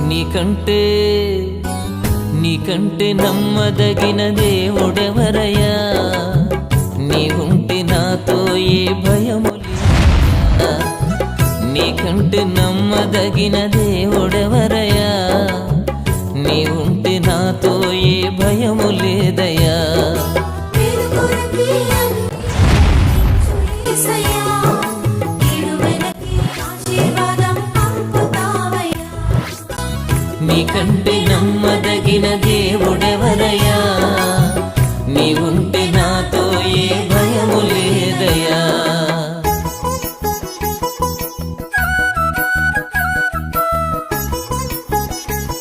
నీకంటే నీకంటే నమ్మదగిన దేవుడెవరయ్యా? నీవుంటే నాతో ఏ భయము లేదా? నీకంటే నమ్మదగిన దేవుడెవరయ్యా? నీవుంటే నాతో ఏ భయము లేదయ్యా. నీకంటే నమ్మదగిన దేవుడెవరయ్యా? నీవుంటే నాతో ఏ